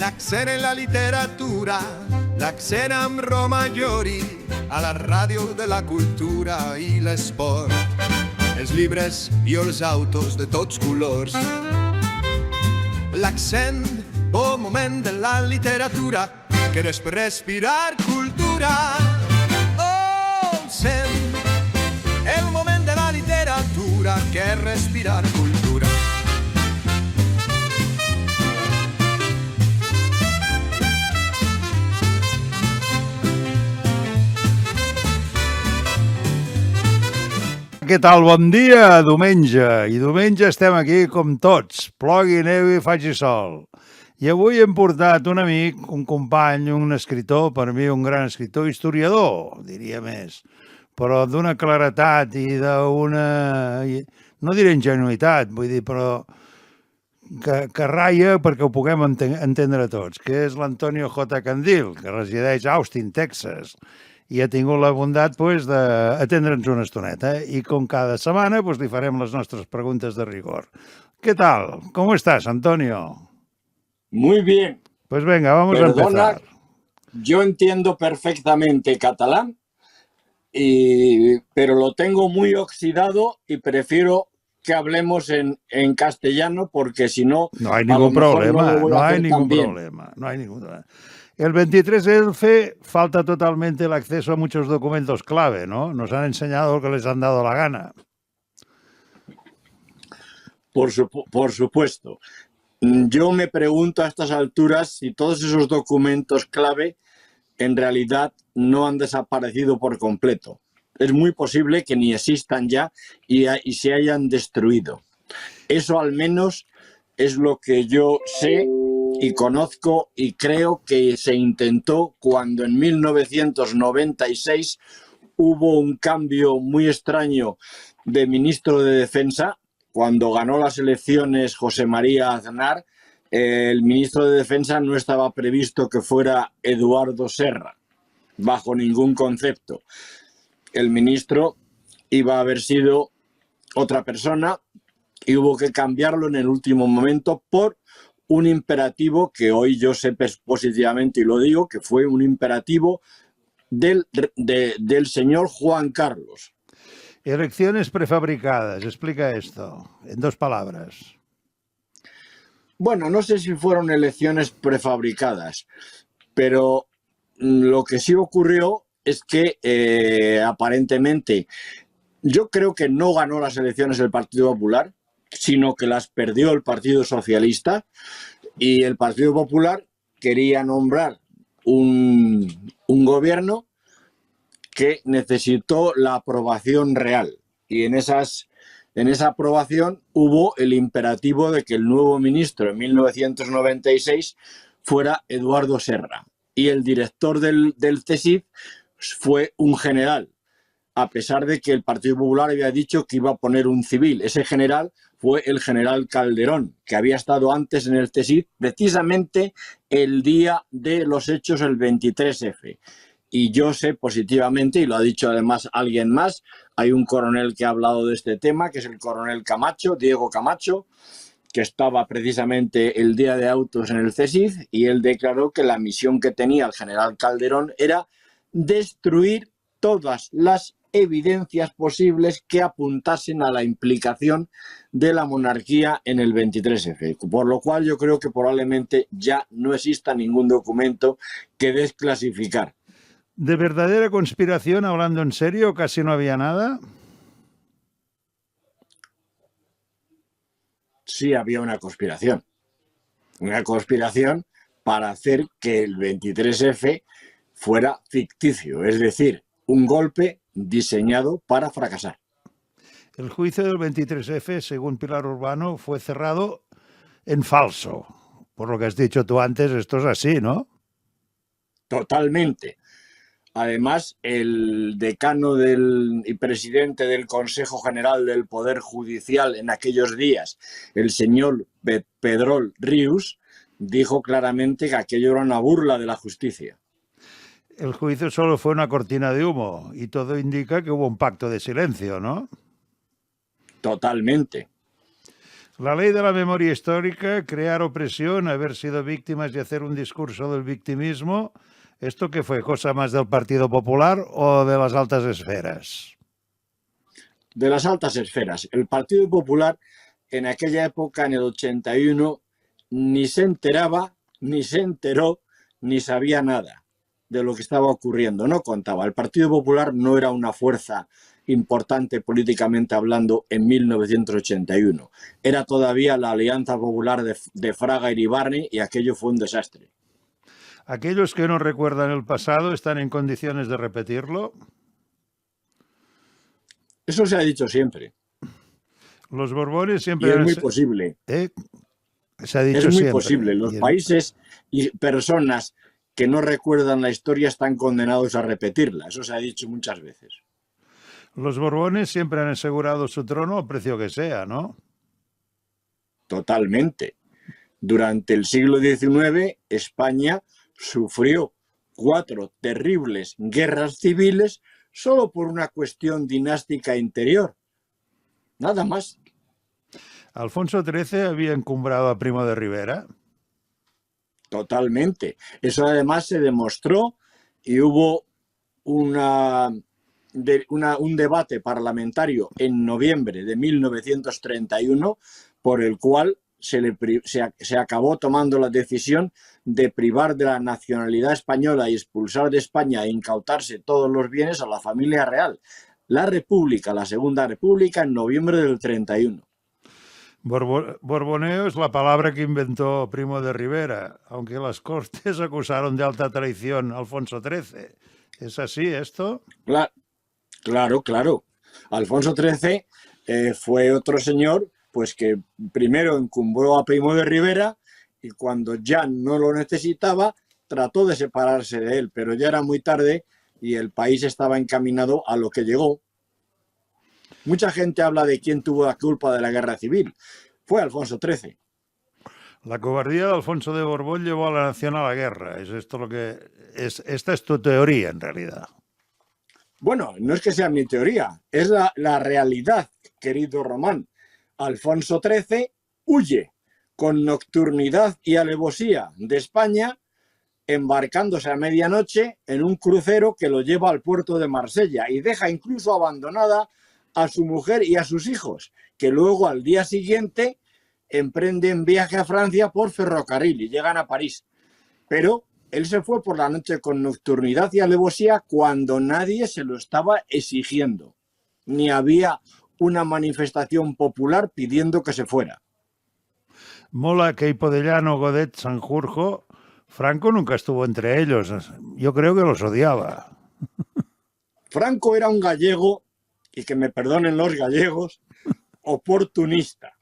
l'accent en la literatura, l'accent amb Romagnoli, a la ràdio de la cultura i l'esport, els llibres i els autos de tots colors. L'accent, bon moment de la literatura, que és per respirar cultura. Oh, sent, el moment de la literatura, que és respirar cultura. Què tal? Bon dia, diumenge. I diumenge estem aquí com tots, plogui, nevi, faci sol. I avui hem portat un amic, un company, un escriptor, per mi un gran escriptor, historiador, diria més, però d'una claretat i d'una, no diré ingenuïtat, vull dir, però que ratlla perquè ho puguem entendre tots, que és l'Antonio J. Candil, que resideix a Austin, Texas, i ha tingut la bondat d'atendre'ns una estoneta. I com cada setmana li farem les nostres preguntes de rigor. ¿Qué tal? ¿Cómo estás, Antonio? Muy bien. Pues venga, vamos a empezar. Yo entiendo perfectamente catalán, pero lo tengo muy oxidado y prefiero que hablemos en castellano porque si no... No hay ningún problema, no hay ningún problema. El 23F falta totalmente el acceso a muchos documentos clave, ¿no? Nos han enseñado lo que les han dado la gana. Por supuesto. Yo me pregunto a estas alturas si todos esos documentos clave en realidad no han desaparecido por completo. Es muy posible que ni existan ya y se hayan destruido. Eso al menos es lo que yo sé y conozco y creo que se intentó cuando en 1996 hubo un cambio muy extraño de ministro de Defensa. Cuando ganó las elecciones José María Aznar, el ministro de Defensa no estaba previsto que fuera Eduardo Serra, bajo ningún concepto. El ministro iba a haber sido otra persona y hubo que cambiarlo en el último momento por un imperativo que hoy yo sé positivamente y lo digo, que fue un imperativo del señor Juan Carlos. Elecciones prefabricadas, explica esto en 2 palabras. Bueno, no sé si fueron elecciones prefabricadas, pero lo que sí ocurrió es que aparentemente yo creo que no ganó las elecciones el Partido Popular, sino que las perdió el Partido Socialista y el Partido Popular quería nombrar un gobierno que necesitó la aprobación real y en esa aprobación hubo el imperativo de que el nuevo ministro en 1996 fuera Eduardo Serra y el director del CSIC fue un general, a pesar de que el Partido Popular había dicho que iba a poner un civil. Ese general fue el general Calderón, que había estado antes en el CSIC, precisamente el día de los hechos, el 23F. Y yo sé positivamente, y lo ha dicho además alguien más, hay un coronel que ha hablado de este tema, que es el coronel Camacho, Diego Camacho, que estaba precisamente el día de autos en el CSIC, y él declaró que la misión que tenía el general Calderón era destruir todas las evidencias posibles que apuntasen a la implicación de la monarquía en el 23F. Por lo cual yo creo que probablemente ya no exista ningún documento que desclasificar. ¿De verdadera conspiración, hablando en serio, casi no había nada? Sí había una conspiración. Una conspiración para hacer que el 23F fuera ficticio, es decir, un golpe diseñado para fracasar. El juicio del 23F, según Pilar Urbano, fue cerrado en falso. Por lo que has dicho tú antes, esto es así, ¿no? Totalmente. Además, el decano y presidente del Consejo General del Poder Judicial en aquellos días, el señor Pedrol Rius, dijo claramente que aquello era una burla de la justicia. El juicio solo fue una cortina de humo y todo indica que hubo un pacto de silencio, ¿no? Totalmente. La ley de la memoria histórica, crear opresión, haber sido víctimas y hacer un discurso del victimismo, ¿esto qué fue? ¿Cosa más del Partido Popular o de las altas esferas? De las altas esferas. El Partido Popular en aquella época, en el 81, ni se enteraba, ni se enteró, ni sabía nada de lo que estaba ocurriendo. No contaba. El Partido Popular no era una fuerza importante políticamente hablando en 1981. Era todavía la Alianza Popular de Fraga Iribarne y aquello fue un desastre. ¿Aquellos que no recuerdan el pasado están en condiciones de repetirlo? Eso se ha dicho siempre. Los Borbones Y siempre... es muy posible. Se ha dicho Es muy siempre. posible. Los países y personas que no recuerdan la historia están condenados a repetirla. Eso se ha dicho muchas veces. Los Borbones siempre han asegurado su trono al precio que sea, ¿no? Totalmente. Durante el siglo XIX, España sufrió 4 terribles guerras civiles solo por una cuestión dinástica interior. Nada más. ¿Alfonso XIII había encumbrado a Primo de Rivera? Totalmente. Eso además se demostró y hubo un debate parlamentario en noviembre de 1931 por el cual se acabó tomando la decisión de privar de la nacionalidad española y expulsar de España e incautarse todos los bienes a la familia real. La República, la Segunda República, en noviembre del 31. Borboneo es la palabra que inventó Primo de Rivera, aunque las Cortes acusaron de alta traición a Alfonso XIII. ¿Es así esto? Claro. Alfonso XIII fue otro señor pues que primero encumbró a Primo de Rivera y cuando ya no lo necesitaba trató de separarse de él, pero ya era muy tarde y el país estaba encaminado a lo que llegó. Mucha gente habla de quién tuvo la culpa de la guerra civil. Fue Alfonso XIII. La cobardía de Alfonso de Borbón llevó a la nación a la guerra. ¿Es esto lo que esta es tu teoría en realidad? Bueno, no es que sea mi teoría, es la realidad, querido Román. Alfonso XIII huye con nocturnidad y alevosía de España, embarcándose a medianoche en un crucero que lo lleva al puerto de Marsella y deja incluso abandonada a su mujer y a sus hijos, que luego al día siguiente emprenden viaje a Francia por ferrocarril y llegan a París. Pero él se fue por la noche con nocturnidad y alevosía cuando nadie se lo estaba exigiendo, ni había una manifestación popular pidiendo que se fuera. Mola, Queipo-de-Llano, Godet, Sanjurjo, Franco nunca estuvo entre ellos. Yo creo que los odiaba. Franco era un gallego, y que me perdonen los gallegos, oportunista.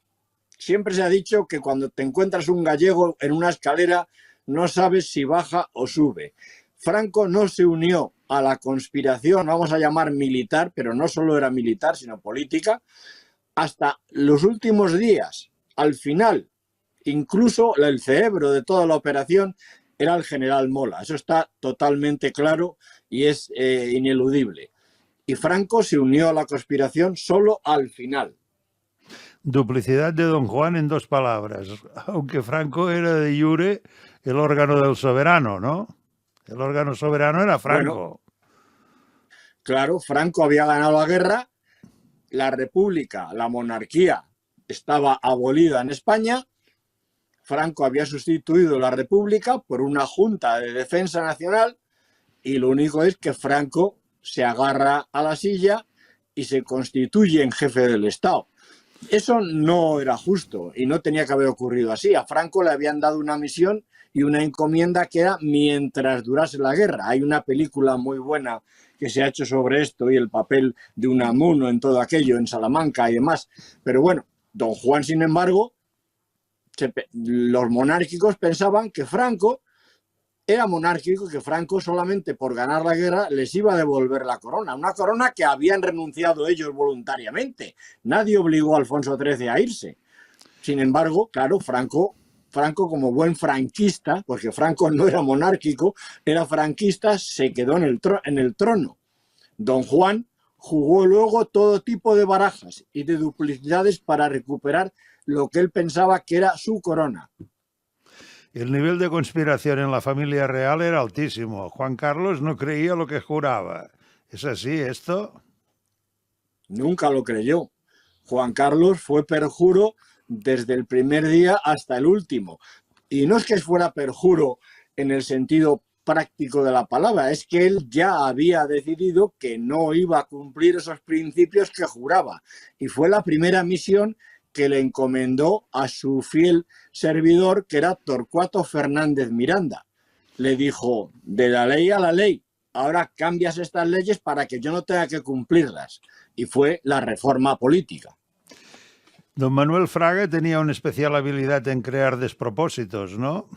Siempre se ha dicho que cuando te encuentras un gallego en una escalera no sabes si baja o sube. Franco no se unió a la conspiración, vamos a llamar militar, pero no solo era militar, sino política, hasta los últimos días. Al final, incluso el cerebro de toda la operación era el general Mola. Eso está totalmente claro y es ineludible. Y Franco se unió a la conspiración solo al final. Duplicidad de Don Juan en 2 palabras. Aunque Franco era de iure el órgano del soberano, ¿no? El órgano soberano era Franco. Bueno, claro, Franco había ganado la guerra, la república, la monarquía estaba abolida en España, Franco había sustituido la república por una junta de defensa nacional y lo único es que Franco se agarra a la silla y se constituye en jefe del Estado. Eso no era justo y no tenía que haber ocurrido así. A Franco le habían dado una misión y una encomienda que era mientras durase la guerra. Hay una película muy buena que se ha hecho sobre esto y el papel de Unamuno en todo aquello, en Salamanca y demás. Pero bueno, Don Juan, sin embargo, los monárquicos pensaban que Franco era monárquico, que Franco solamente por ganar la guerra les iba a devolver la corona. Una corona que habían renunciado ellos voluntariamente. Nadie obligó a Alfonso XIII a irse. Sin embargo, claro, Franco como buen franquista, porque Franco no era monárquico, era franquista, se quedó en el trono. Don Juan jugó luego todo tipo de barajas y de duplicidades para recuperar lo que él pensaba que era su corona. El nivel de conspiración en la familia real era altísimo. Juan Carlos no creía lo que juraba. ¿Es así esto? Nunca lo creyó. Juan Carlos fue perjuro desde el primer día hasta el último. Y no es que fuera perjuro en el sentido práctico de la palabra, es que él ya había decidido que no iba a cumplir esos principios que juraba. Y fue la primera misión que le encomendó a su fiel servidor, que era Torcuato Fernández Miranda. Le dijo, de la ley a la ley, ahora cambias estas leyes para que yo no tenga que cumplirlas. Y fue la reforma política. Don Manuel Fraga tenía una especial habilidad en crear despropósitos, ¿no?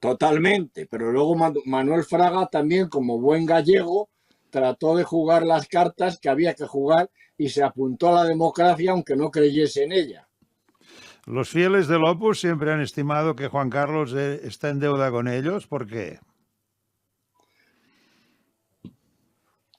Totalmente, pero luego Manuel Fraga también, como buen gallego, trató de jugar las cartas que había que jugar y se apuntó a la democracia aunque no creyese en ella. Los fieles del Opus siempre han estimado que Juan Carlos está en deuda con ellos. ¿Por qué?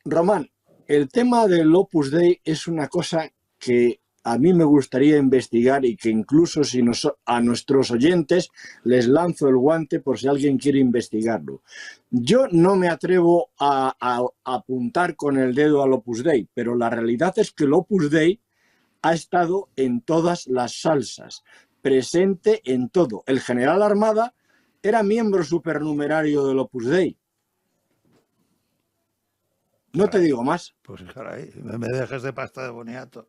Román, el tema del Opus Dei es una cosa que a mí me gustaría investigar y que incluso si a nuestros oyentes les lanzo el guante por si alguien quiere investigarlo. Yo no me atrevo a apuntar con el dedo al Opus Dei, pero la realidad es que el Opus Dei ha estado en todas las salsas, presente en todo. El general Armada era miembro supernumerario del Opus Dei. No te digo más. Pues caray, me dejas de pasta de boniato.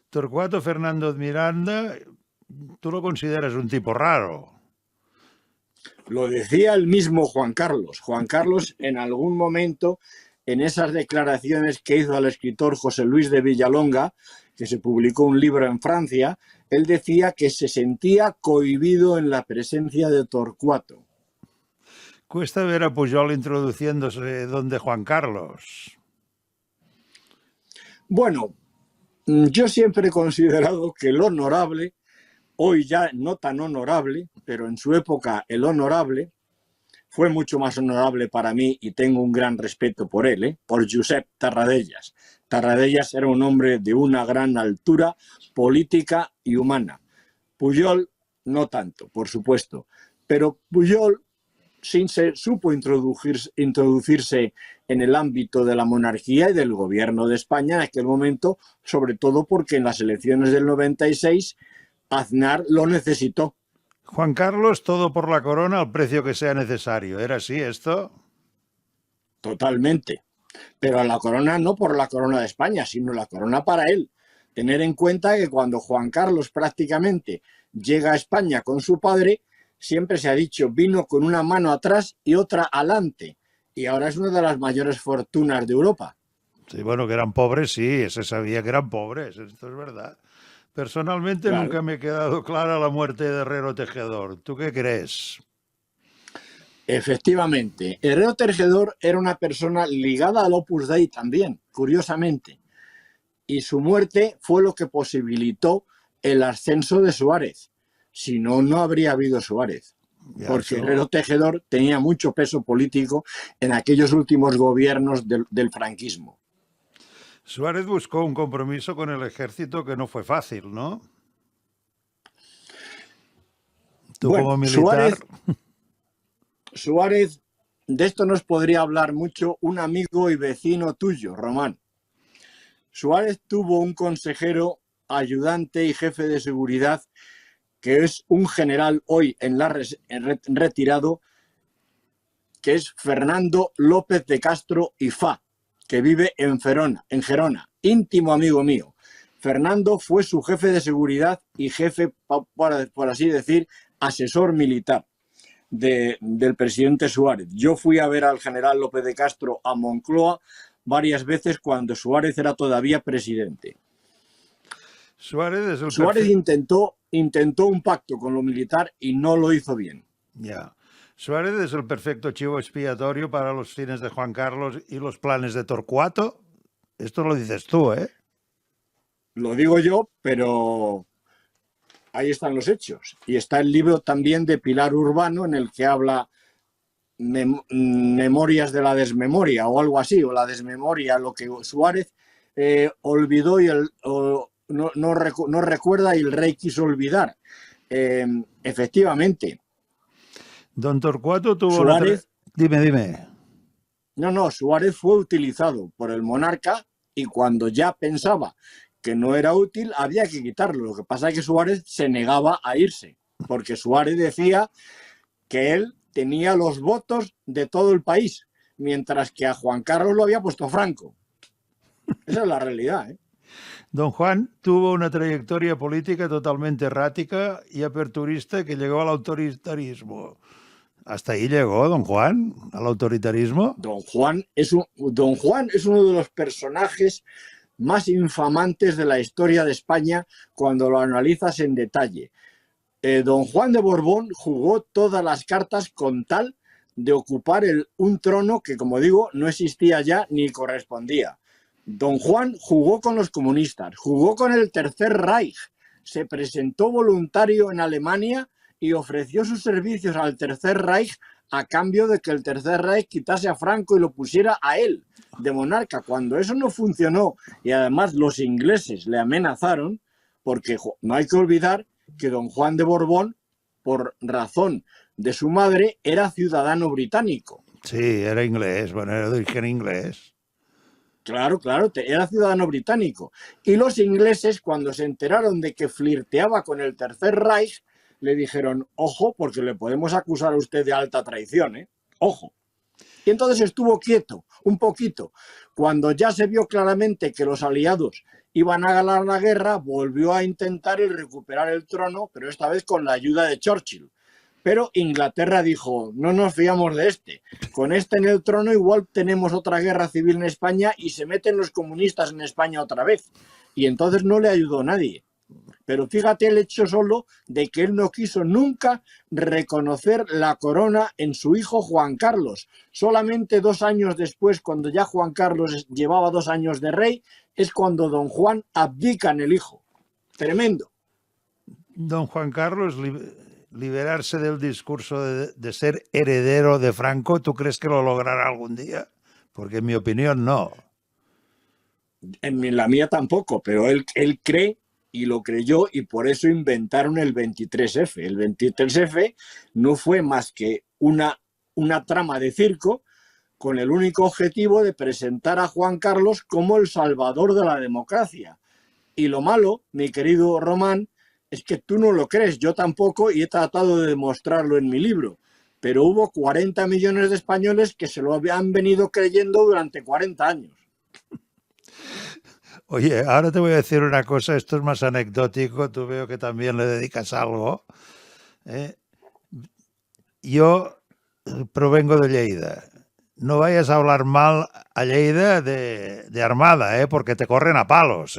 Torcuato Fernández Miranda, tú lo consideras un tipo raro. Lo decía el mismo Juan Carlos. Juan Carlos en algún momento, en esas declaraciones que hizo al escritor José Luis de Villalonga, que se publicó un libro en Francia, él decía que se sentía cohibido en la presencia de Torcuato. Cuesta ver a Pujol introduciéndose donde Juan Carlos. Bueno, yo siempre he considerado que el honorable, hoy ya no tan honorable, pero en su época el honorable, fue mucho más honorable para mí y tengo un gran respeto por él, por Josep Tarradellas. Tarradellas era un hombre de una gran altura política y humana. Pujol no tanto, por supuesto, pero Pujol supo introducirse en el ámbito de la monarquía y del gobierno de España en aquel momento, sobre todo porque en las elecciones del 96 Aznar lo necesitó. Juan Carlos, todo por la corona al precio que sea necesario. ¿Era así esto? Totalmente. Pero la corona no por la corona de España, sino la corona para él. Tener en cuenta que cuando Juan Carlos prácticamente llega a España con su padre, siempre se ha dicho, vino con una mano atrás y otra adelante. Y ahora es una de las mayores fortunas de Europa. Sí, bueno, que eran pobres, sí, se sabía que eran pobres, esto es verdad. Personalmente Claro. nunca me ha quedado clara la muerte de Herrero Tejedor. ¿Tú qué crees? Efectivamente, Herrero Tejedor era una persona ligada al Opus Dei también, curiosamente. Y su muerte fue lo que posibilitó el ascenso de Suárez. Si no, no habría habido Suárez. Ya, Porque eso... Herrero Tejedor tenía mucho peso político en aquellos últimos gobiernos del franquismo. Suárez buscó un compromiso con el ejército que no fue fácil, ¿no? Tú Bueno, como militar... Suárez, de esto nos podría hablar mucho un amigo y vecino tuyo, Román. Suárez tuvo un consejero, ayudante y jefe de seguridad que es un general hoy en retirado, que es Fernando López de Castro y Fa, que vive en Gerona, íntimo amigo mío. Fernando fue su jefe de seguridad y jefe, por así decir, asesor militar del presidente Suárez. Yo fui a ver al general López de Castro a Moncloa varias veces cuando Suárez era todavía presidente. Suárez intentó un pacto con lo militar y no lo hizo bien. Ya. Suárez es el perfecto chivo expiatorio para los fines de Juan Carlos y los planes de Torcuato. Esto lo dices tú, ¿eh? Lo digo yo, pero ahí están los hechos. Y está el libro también de Pilar Urbano en el que habla memorias de la desmemoria o algo así, o la desmemoria, lo que Suárez olvidó y no recuerda y el rey quiso olvidar. Efectivamente. Don Torcuato tuvo Suárez, Dime. No, Suárez fue utilizado por el monarca y cuando ya pensaba que no era útil, había que quitarlo. Lo que pasa es que Suárez se negaba a irse, porque Suárez decía que él tenía los votos de todo el país, mientras que a Juan Carlos lo había puesto Franco. Esa es la realidad, ¿eh? Don Juan tuvo una trayectoria política totalmente errática y aperturista que llegó al autoritarismo. ¿Hasta ahí llegó Don Juan, al autoritarismo? Don Juan es uno de los personajes más infamantes de la historia de España cuando lo analizas en detalle. Don Juan de Borbón jugó todas las cartas con tal de ocupar un trono que, como digo, no existía ya ni correspondía. Don Juan jugó con los comunistas, jugó con el Tercer Reich, se presentó voluntario en Alemania y ofreció sus servicios al Tercer Reich a cambio de que el Tercer Reich quitase a Franco y lo pusiera a él de monarca. Cuando eso no funcionó y además los ingleses le amenazaron, porque no hay que olvidar que don Juan de Borbón, por razón de su madre, era ciudadano británico. Sí, era inglés, bueno, era de origen inglés. Claro, era ciudadano británico. Y los ingleses, cuando se enteraron de que flirteaba con el Tercer Reich, le dijeron, ojo, porque le podemos acusar a usted de alta traición, ¿eh? Ojo. Y entonces estuvo quieto, un poquito. Cuando ya se vio claramente que los aliados iban a ganar la guerra, volvió a intentar recuperar el trono, pero esta vez con la ayuda de Churchill. Pero Inglaterra dijo, no nos fiamos de este. Con este en el trono igual tenemos otra guerra civil en España y se meten los comunistas en España otra vez. Y entonces no le ayudó nadie. Pero fíjate el hecho solo de que él no quiso nunca reconocer la corona en su hijo Juan Carlos. Solamente 2 años después, cuando ya Juan Carlos llevaba 2 años de rey, es cuando don Juan abdica en el hijo. Tremendo. Don Juan Carlos, liberarse del discurso de ser heredero de Franco, ¿tú crees que lo logrará algún día? Porque en mi opinión no. En la mía tampoco, pero él cree y lo creyó y por eso inventaron el 23F. El 23F no fue más que una trama de circo con el único objetivo de presentar a Juan Carlos como el salvador de la democracia. Y lo malo, mi querido Román, es que tú no lo crees, yo tampoco, y he tratado de demostrarlo en mi libro. Pero hubo 40 millones de españoles que se lo han venido creyendo durante 40 años. Oye, ahora te voy a decir una cosa, esto es más anecdótico, tú veo que también le dedicas algo. Yo provengo de Lleida. No vayas a hablar mal a Lleida de Armada, porque te corren a palos,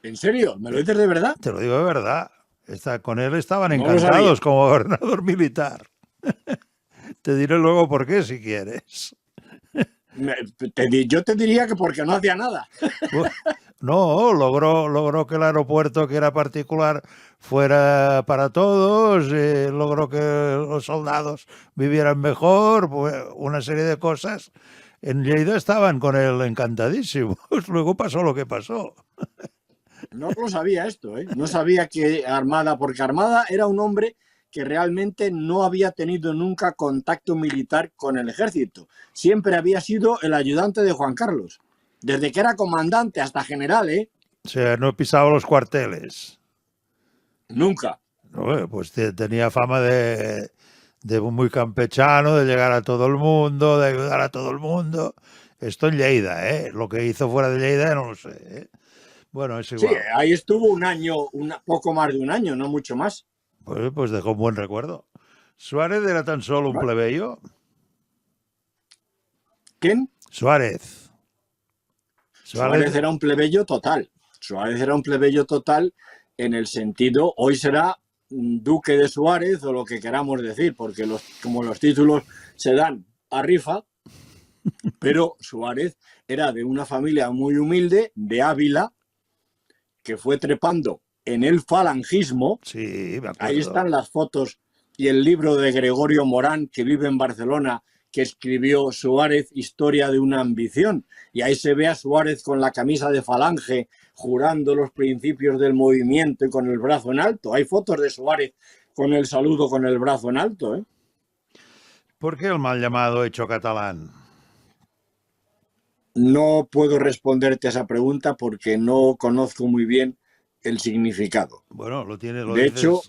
¿En serio? ¿Me lo dices de verdad? Te lo digo de verdad. Con él estaban No encantados como gobernador militar. Te diré luego por qué, si quieres. Yo te diría que porque no hacía nada. No, logró que el aeropuerto, que era particular, fuera para todos, logró que los soldados vivieran mejor, pues, una serie de cosas. En Lleida estaban con él encantadísimos. Luego pasó lo que pasó. No lo sabía esto, ¿eh? No sabía que Armada, porque Armada era un hombre que realmente no había tenido nunca contacto militar con el ejército. Siempre había sido el ayudante de Juan Carlos. Desde que era comandante hasta general, ¿eh? O sea, no pisaba los cuarteles. Nunca. No, pues tenía fama de muy campechano, de llegar a todo el mundo, de ayudar a todo el mundo. Esto en Lleida, ¿eh? Lo que hizo fuera de Lleida no lo sé, ¿eh? Bueno, es igual. Sí, ahí estuvo un año, poco más de un año, no mucho más. Pues dejó un buen recuerdo. ¿Suárez era tan solo un plebeyo? ¿Quién? Suárez. Suárez era un plebeyo total. Suárez era un plebeyo total en el sentido, hoy será duque de Suárez o lo que queramos decir, porque como los títulos se dan a rifa, pero Suárez era de una familia muy humilde, de Ávila, que fue trepando en el falangismo. Sí, me acuerdo. Ahí están las fotos y el libro de Gregorio Morán, que vive en Barcelona, que escribió Suárez, Historia de una ambición. Y ahí se ve a Suárez con la camisa de Falange, jurando los principios del movimiento y con el brazo en alto. Hay fotos de Suárez con el saludo con el brazo en alto, ¿eh? ¿Por qué el mal llamado hecho catalán? No puedo responderte a esa pregunta porque no conozco muy bien el significado. Bueno, lo tiene, lo De dices. hecho,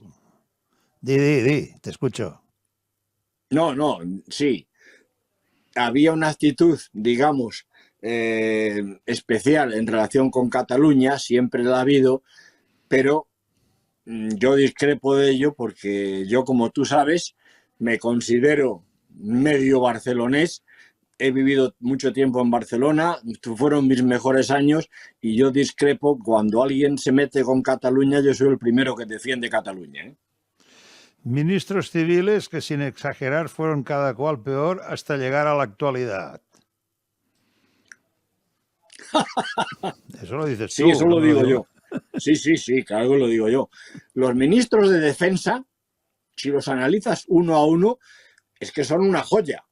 Di, te escucho. no, sí. Había una actitud, digamos, especial en relación con Cataluña, siempre la ha habido, pero yo discrepo de ello porque yo, como tú sabes, me considero medio barcelonés. He vivido mucho tiempo en Barcelona, fueron mis mejores años y yo discrepo. Cuando alguien se mete con Cataluña, yo soy el primero que defiende Cataluña, ¿eh? Ministros civiles que, sin exagerar, fueron cada cual peor hasta llegar a la actualidad. Eso lo dices Sí, tú. eso no lo me digo yo. Sí, claro que lo digo yo. Los ministros de defensa, si los analizas uno a uno, es que son una joya.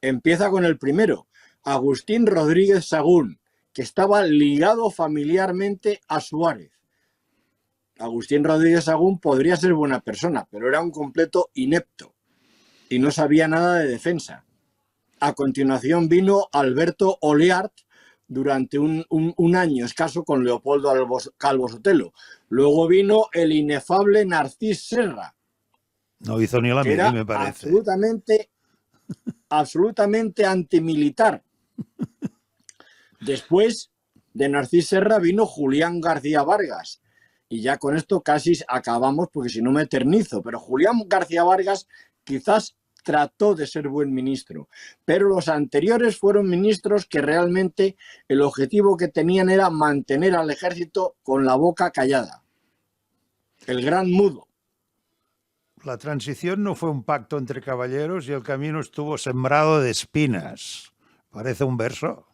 Empieza con el primero, Agustín Rodríguez Sagún, que estaba ligado familiarmente a Suárez. Agustín Rodríguez Sagún podría ser buena persona, pero era un completo inepto y no sabía nada de defensa. A continuación vino Alberto Oliart durante un año escaso con Leopoldo Calvo Sotelo. Luego vino el inefable Narcís Serra. No hizo ni la que mili, era me parece. absolutamente antimilitar. Después de Narcís Serra vino Julián García Vargas. Y ya con esto casi acabamos, porque si no me eternizo. Pero Julián García Vargas quizás trató de ser buen ministro, pero los anteriores fueron ministros que realmente el objetivo que tenían era mantener al ejército con la boca callada. El gran mudo. La transición no fue un pacto entre caballeros y el camino estuvo sembrado de espinas. ¿Parece un verso?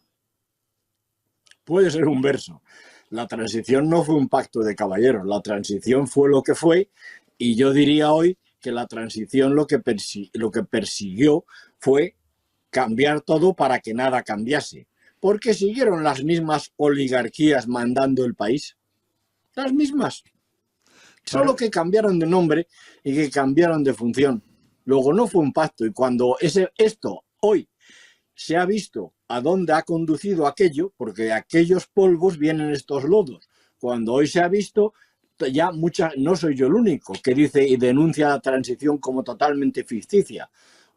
Puede ser un verso. La transición no fue un pacto de caballeros, la transición fue lo que fue, y yo diría hoy que la transición lo que persiguió fue cambiar todo para que nada cambiase, porque siguieron las mismas oligarquías mandando el país, las mismas, solo que cambiaron de nombre y que cambiaron de función. Luego no fue un pacto, y cuando esto hoy se ha visto a dónde ha conducido aquello, porque de aquellos polvos vienen estos lodos. Cuando hoy se ha visto, ya no soy yo el único que dice y denuncia la transición como totalmente ficticia.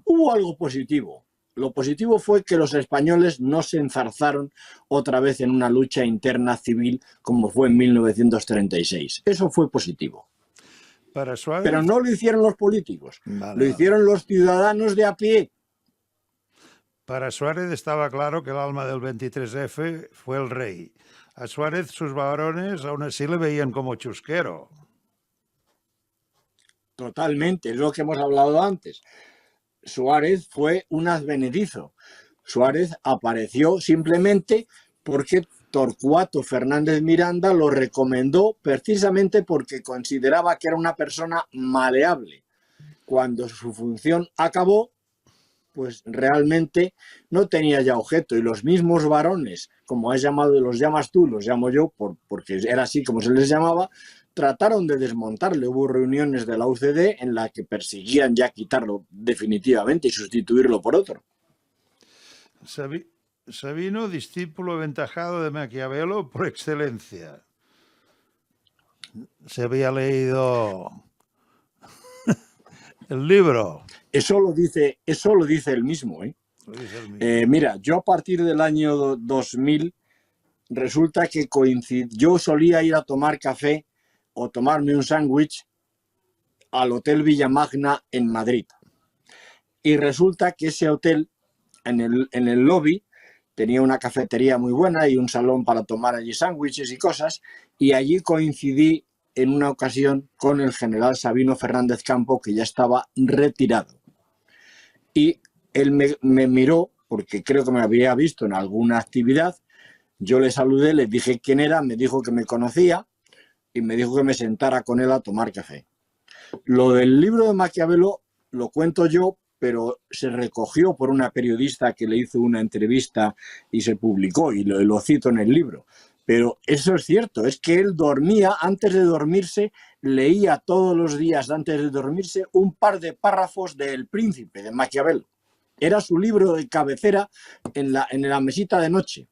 Hubo algo positivo. Lo positivo fue que los españoles no se enzarzaron otra vez en una lucha interna civil como fue en 1936. Eso fue positivo. Para Suárez, pero no lo hicieron los políticos, vale, lo hicieron los ciudadanos de a pie. Para Suárez estaba claro que el alma del 23F fue el rey. A Suárez sus varones aún así le veían como chusquero. Totalmente, es lo que hemos hablado antes. Suárez fue un advenedizo. Suárez apareció simplemente porque Torcuato Fernández Miranda lo recomendó precisamente porque consideraba que era una persona maleable. Cuando su función acabó, pues realmente no tenía ya objeto, y los mismos varones, como has llamado, los llamas tú, los llamo yo, porque era así como se les llamaba, trataron de desmontarle. Hubo reuniones de la UCD en las que persiguían ya quitarlo definitivamente y sustituirlo por otro. Sabino, discípulo aventajado de Maquiavelo por excelencia. Se había leído el libro. Eso lo dice él mismo, ¿eh? Lo dice él mismo. Mira, yo a partir del año 2000 resulta que yo solía ir a tomar café o tomarme un sándwich al Hotel Villamagna en Madrid. Y resulta que ese hotel, en el lobby, tenía una cafetería muy buena y un salón para tomar allí sándwiches y cosas, y allí coincidí en una ocasión con el general Sabino Fernández Campo, que ya estaba retirado. Y él me miró, porque creo que me había visto en alguna actividad. Yo le saludé, le dije quién era, me dijo que me conocía y me dijo que me sentara con él a tomar café. Lo del libro de Maquiavelo lo cuento yo, pero se recogió por una periodista que le hizo una entrevista y se publicó, y lo cito en el libro. Pero eso es cierto, es que él dormía, antes de dormirse, leía todos los días antes de dormirse un par de párrafos de El Príncipe, de Maquiavelo. Era su libro de cabecera en la mesita de noche.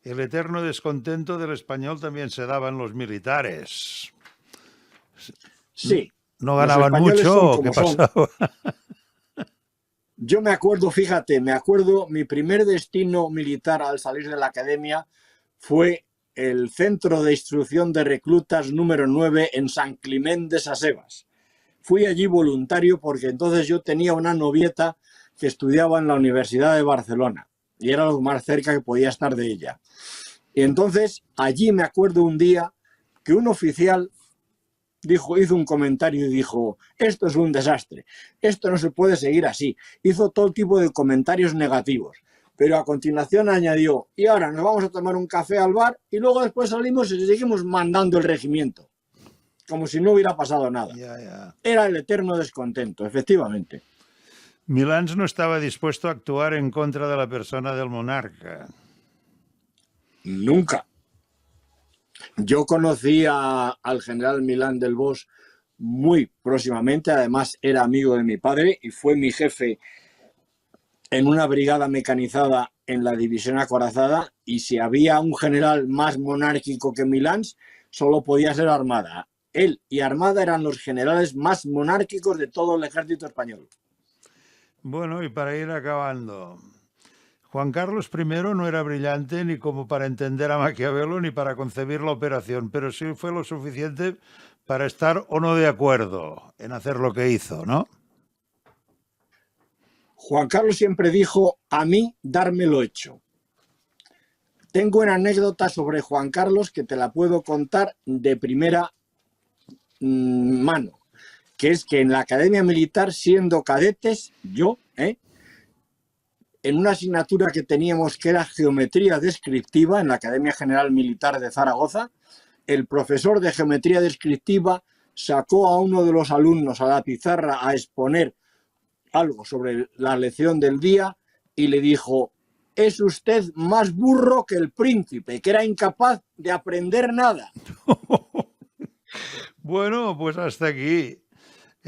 El eterno descontento del español también se daba en los militares. Sí. ¿No ganaban mucho o qué pasaba? Yo me acuerdo, fíjate, mi primer destino militar al salir de la academia fue el Centro de Instrucción de Reclutas número 9 en San Climent de Sasebas. Fui allí voluntario porque entonces yo tenía una novieta que estudiaba en la Universidad de Barcelona y era lo más cerca que podía estar de ella. Y entonces allí me acuerdo un día que un oficial hizo un comentario y dijo: esto es un desastre, esto no se puede seguir así. Hizo todo tipo de comentarios negativos, pero a continuación añadió: y ahora nos vamos a tomar un café al bar y luego después salimos y seguimos mandando el regimiento, como si no hubiera pasado nada. Era el eterno descontento, efectivamente. Milans no estaba dispuesto a actuar en contra de la persona del monarca. Nunca. Yo conocí al general Milán del Bosch muy próximamente, además era amigo de mi padre y fue mi jefe en una brigada mecanizada en la división acorazada, y si había un general más monárquico que Milán, solo podía ser Armada. Él y Armada eran los generales más monárquicos de todo el ejército español. Bueno, y para ir acabando, Juan Carlos I no era brillante ni como para entender a Maquiavelo ni para concebir la operación, pero sí fue lo suficiente para estar o no de acuerdo en hacer lo que hizo, ¿no? Juan Carlos siempre dijo: a mí darme lo hecho. Tengo una anécdota sobre Juan Carlos que te la puedo contar de primera mano, que es que en la Academia Militar, siendo cadetes, en una asignatura que teníamos que era geometría descriptiva en la Academia General Militar de Zaragoza, el profesor de geometría descriptiva sacó a uno de los alumnos a la pizarra a exponer algo sobre la lección del día y le dijo: es usted más burro que el príncipe, que era incapaz de aprender nada. Bueno, pues hasta aquí.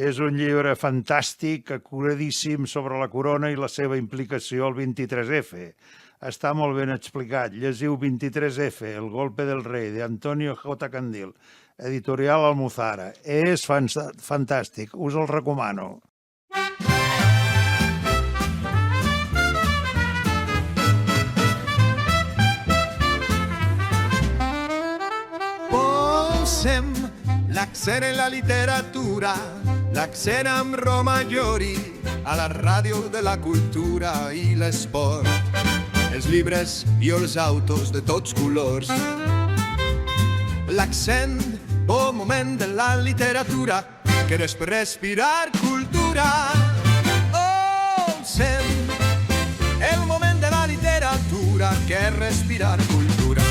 És un llibre fantàstic, acuradíssim sobre la corona i la seva implicació al 23F. Està molt ben explicat. Llegiu 23F, El golpe del rei, de Antonio J. Candil, editorial Almuzara. És fantàstic, us el recomano. Posem l'accent en la literatura, l'accent amb Romagnoli, a la ràdio de la cultura i l'esport, els llibres i els autos de tots colors. L'accent, bon moment de la literatura, que és per respirar cultura. Oh, sent el moment de la literatura, que és respirar cultura.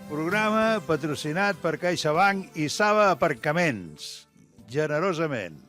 Programa patrocinat per CaixaBank i Saba Aparcaments. Generosament.